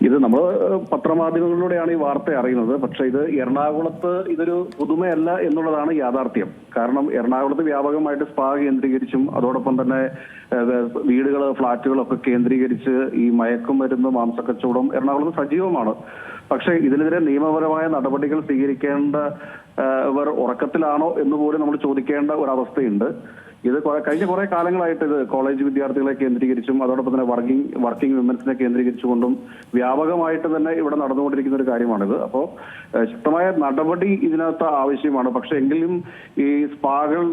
ഇത് നമ്മൾ പത്രമാധ്യമങ്ങളിലൂടെയാണ് ഈ വാർത്ത അറിയുന്നത്. പക്ഷെ ഇത് എറണാകുളത്ത് ഇതൊരു പുതുമയല്ല എന്നുള്ളതാണ് യാഥാർത്ഥ്യം. കാരണം എറണാകുളത്ത് വ്യാപകമായിട്ട് സ്പാ കേന്ദ്രീകരിച്ചും അതോടൊപ്പം തന്നെ വീടുകൾ, ഫ്ളാറ്റുകളൊക്കെ കേന്ദ്രീകരിച്ച് ഈ മയക്കുമരുന്ന്, മാംസക്കച്ചവടം എറണാകുളത്ത് സജീവമാണ്. പക്ഷെ ഇതിനെതിരെ നിയമപരമായ നടപടികൾ സ്വീകരിക്കേണ്ടവർ ഉറക്കത്തിലാണോ എന്ന് പോലും നമ്മൾ ചോദിക്കേണ്ട ഒരവസ്ഥയുണ്ട്. ഇത് കഴിഞ്ഞ കുറെ കാലങ്ങളായിട്ട് ഇത് കോളേജ് വിദ്യാർത്ഥികളെ കേന്ദ്രീകരിച്ചും അതോടൊപ്പം തന്നെ വർക്കിംഗ് വിമൻസിനെ കേന്ദ്രീകരിച്ചുകൊണ്ടും വ്യാപകമായിട്ട് തന്നെ ഇവിടെ നടന്നുകൊണ്ടിരിക്കുന്ന ഒരു കാര്യമാണിത്. അപ്പോൾ ശക്തമായ നടപടി ഇതിനകത്ത് ആവശ്യമാണ്. പക്ഷെ എങ്കിലും ഈ സ്പാകൾ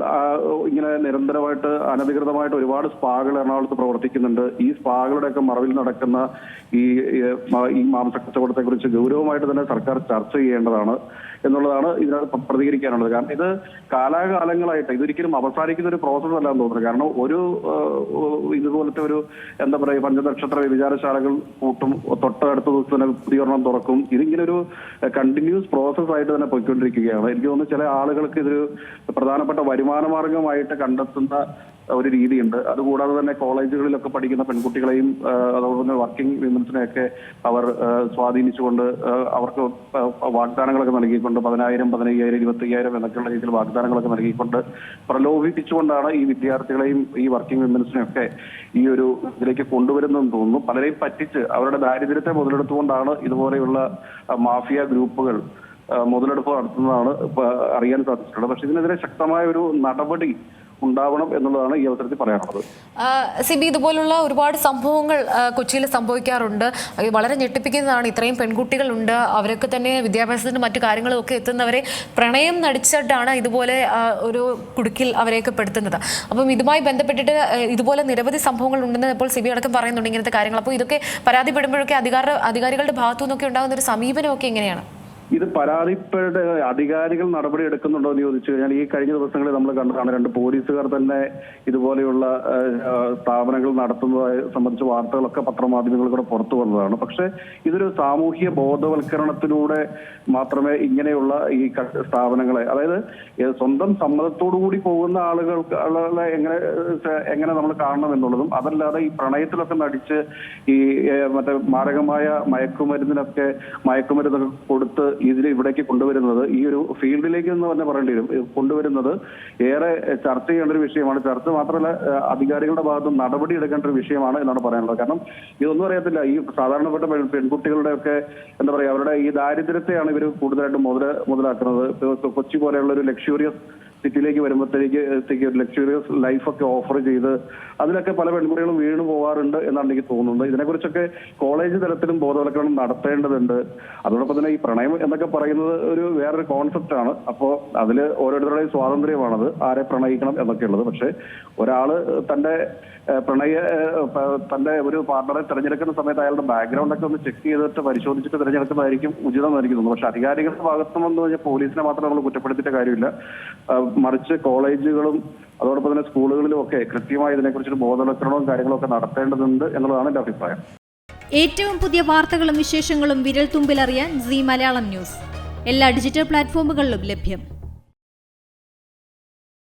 ഇങ്ങനെ നിരന്തരമായിട്ട് അനധികൃതമായിട്ട് ഒരുപാട് സ്പാകൾ എറണാകുളത്ത് പ്രവർത്തിക്കുന്നുണ്ട്. ഈ സ്പാകളുടെയൊക്കെ മറവിൽ നടക്കുന്ന ഈ മാംസക്കച്ചവടത്തെ കുറിച്ച് ഗൗരവമായിട്ട് തന്നെ സർക്കാർ ചർച്ച ചെയ്യേണ്ടതാണ് എന്നുള്ളതാണ് ഇതിനകത്ത് പ്രതികരിക്കാനുള്ളത്. കാരണം ഇത് കാലാകാലങ്ങളായിട്ട് ഇതൊരിക്കലും അവസാനിക്കുന്ന ഒരു പ്രോസസ് അല്ലാന്ന് തോന്നുന്നത്. കാരണം ഒരു ഇതുപോലത്തെ ഒരു എന്താ പറയുക, പഞ്ചനക്ഷത്ര വ്യഭിചാരശാലകൾ കൂട്ടും, തൊട്ടടുത്ത ദിവസം തന്നെ പുതിയൊരെണ്ണം തുറക്കും. ഇതിങ്ങനെ ഒരു കണ്ടിന്യൂസ് പ്രോസസ് ആയിട്ട് തന്നെ പോയിക്കൊണ്ടിരിക്കുകയാണ്. എനിക്ക് തോന്നുന്നു ചില ആളുകൾക്ക് ഇതൊരു പ്രധാനപ്പെട്ട വരുമാന മാർഗമായിട്ട് കണ്ടെത്തുന്ന ഒരു രീതിയുണ്ട്. അതുകൂടാതെ തന്നെ കോളേജുകളിലൊക്കെ പഠിക്കുന്ന പെൺകുട്ടികളെയും അതുപോലെ തന്നെ വർക്കിംഗ് വിമൻസിനെയൊക്കെ അവർ സ്വാധീനിച്ചുകൊണ്ട് അവർക്ക് വാഗ്ദാനങ്ങളൊക്കെ നൽകിക്കൊണ്ട് 10,000, 15,000, 25,000 എന്നൊക്കെയുള്ള രീതിയിൽ വാഗ്ദാനങ്ങളൊക്കെ നൽകിക്കൊണ്ട് പ്രലോഭിപ്പിച്ചുകൊണ്ടാണ് ഈ വിദ്യാർത്ഥികളെയും ഈ വർക്കിംഗ് വിമൻസിനെയൊക്കെ ഈ ഒരു ഇതിലേക്ക് കൊണ്ടുവരുന്നതെന്ന് തോന്നുന്നു. പലരെയും പറ്റിച്ച് അവരുടെ ദാരിദ്ര്യത്തെ മുതലെടുത്തുകൊണ്ടാണ് ഇതുപോലെയുള്ള മാഫിയ ഗ്രൂപ്പുകൾ മുതലെടുപ്പ് നടത്തുന്നതാണ് അറിയാൻ സാധിച്ചിട്ടുള്ളത്. പക്ഷെ ഇതിനെതിരെ ശക്തമായ ഒരു നടപടി ഉണ്ടാവണം എന്നുള്ളതാണ് ഈ അവസരത്തിൽ പറയാനുള്ളത്. സിബി, ഇതുപോലുള്ള ഒരുപാട് സംഭവങ്ങൾ കൊച്ചിയിൽ സംഭവിക്കാറുണ്ട്. വളരെ ഞെട്ടിപ്പിക്കുന്നതാണ്. ഇത്രയും പെൺകുട്ടികളുണ്ട്, അവരൊക്കെ തന്നെ വിദ്യാഭ്യാസത്തിന് മറ്റു കാര്യങ്ങളും ഒക്കെ എത്തുന്നവരെ പ്രണയം നടിച്ചിട്ടാണ് ഇതുപോലെ ഒരു കുടുക്കിൽ അവരെയൊക്കെ പെടുത്തുന്നത്. അപ്പം ഇതുമായി ബന്ധപ്പെട്ടിട്ട് ഇതുപോലെ നിരവധി സംഭവങ്ങൾ ഉണ്ടെന്ന് ഇപ്പോൾ സിബി അടക്കം പറയുന്നുണ്ട്, ഇങ്ങനത്തെ കാര്യങ്ങൾ. അപ്പോൾ ഇതൊക്കെ പരാതിപ്പെടുമ്പോഴൊക്കെ അധികാരികളുടെ ഭാഗത്തു നിന്നൊക്കെ ഉണ്ടാകുന്ന ഒരു സമീപനമൊക്കെ എങ്ങനെയാണ്? ഇത് പരാതിപ്പെട്ട അധികാരികൾ നടപടി എടുക്കുന്നുണ്ടോ എന്ന് ചോദിച്ചു കഴിഞ്ഞാൽ ഈ കഴിഞ്ഞ ദിവസങ്ങളിൽ നമ്മൾ കണ്ടതാണ് 2 പോലീസുകാർ തന്നെ ഇതുപോലെയുള്ള സ്ഥാപനങ്ങൾ നടത്തുന്നതായി സംബന്ധിച്ച വാർത്തകളൊക്കെ പത്രമാധ്യമങ്ങളിലൂടെ പുറത്തു വന്നതാണ്. പക്ഷെ ഇതൊരു സാമൂഹ്യ ബോധവൽക്കരണത്തിലൂടെ മാത്രമേ ഇങ്ങനെയുള്ള ഈ സ്ഥാപനങ്ങളെ, അതായത് സ്വന്തം സമ്മതത്തോടുകൂടി പോകുന്ന ആളുകളെ എങ്ങനെ നമ്മൾ കാണണം എന്നുള്ളതും, അതല്ലാതെ ഈ പ്രണയത്തിലൊക്കെ നടിച്ച് ഈ മറ്റേ മാരകമായ മയക്കുമരുന്നൊക്കെ കൊടുത്ത് ഇവിടേക്ക് കൊണ്ടുവരുന്നത്, ഈ ഒരു ഫീൽഡിലേക്ക് എന്ന് തന്നെ പറയേണ്ടി വരും, കൊണ്ടുവരുന്നത് ഏറെ ചർച്ച ചെയ്യേണ്ട ഒരു വിഷയമാണ്. ചർച്ച മാത്രമല്ല, അധികാരികളുടെ ഭാഗത്ത് നടപടി എടുക്കേണ്ട ഒരു വിഷയമാണ് എന്നാണ് പറയാനുള്ളത്. കാരണം ഇതൊന്നും അറിയത്തില്ല, ഈ സാധാരണപ്പെട്ട പെൺകുട്ടികളുടെ ഒക്കെ എന്താ പറയുക, അവരുടെ ഈ ദാരിദ്ര്യത്തെയാണ് ഇവർ കൂടുതലായിട്ടും മുതലാക്കുന്നത്. കൊച്ചി പോലെയുള്ള ഒരു ലക്ഷൂറിയസ് സിറ്റിയിലേക്ക് വരുമ്പോഴത്തേക്ക് ഒരു ലക്ഷൂറിയസ് ലൈഫൊക്കെ ഓഫർ ചെയ്ത് അതിലൊക്കെ പല പെൺകുട്ടികളും വീണു പോകാറുണ്ട് എന്നാണ് എനിക്ക് തോന്നുന്നത്. ഇതിനെക്കുറിച്ചൊക്കെ കോളേജ് തലത്തിലും ബോധവൽക്കരണം നടത്തേണ്ടതുണ്ട്. അതോടൊപ്പം തന്നെ ഈ പ്രണയം എന്നൊക്കെ പറയുന്നത് ഒരു വേറൊരു കോൺസെപ്റ്റാണ്. അപ്പോൾ അതിൽ ഓരോരുത്തരുടെയും സ്വാതന്ത്ര്യമാണത്, ആരെ പ്രണയിക്കണം എന്നൊക്കെയുള്ളത്. പക്ഷെ ഒരാള് തന്റെ ഒരു പാർട്ണറെ തിരഞ്ഞെടുക്കുന്ന സമയത്ത് അയാളുടെ ബാക്ക്ഗ്രൗണ്ട് ഒക്കെ ഒന്ന് ചെക്ക് ചെയ്തിട്ട് പരിശോധിച്ചിട്ട് തിരഞ്ഞെടുക്കുന്നതായിരിക്കും ഉചിതമെന്ന് എനിക്ക് തോന്നുന്നു. പക്ഷെ അധികാരികളുടെ ഭാഗത്തും വന്നു കഴിഞ്ഞാൽ പോലീസിനെ മാത്രം നമ്മൾ കുറ്റപ്പെടുത്തിയിട്ട് കാര്യമില്ല. മറിച്ച് കോളേജുകളും അതോടൊപ്പം തന്നെ സ്കൂളുകളിലും ഒക്കെ കൃത്യമായി ഇതിനെക്കുറിച്ചൊരു ബോധവൽക്കരണവും കാര്യങ്ങളൊക്കെ നടത്തേണ്ടതുണ്ട് എന്നുള്ളതാണ് എന്റെ അഭിപ്രായം. ഏറ്റവും പുതിയ വാർത്തകളും വിശേഷങ്ങളും വിരൽ തുമ്പിലറിയാൻ സീ മലയാളം ന്യൂസ് എല്ലാ ഡിജിറ്റൽ പ്ലാറ്റ്ഫോമുകളിലും ലഭ്യം.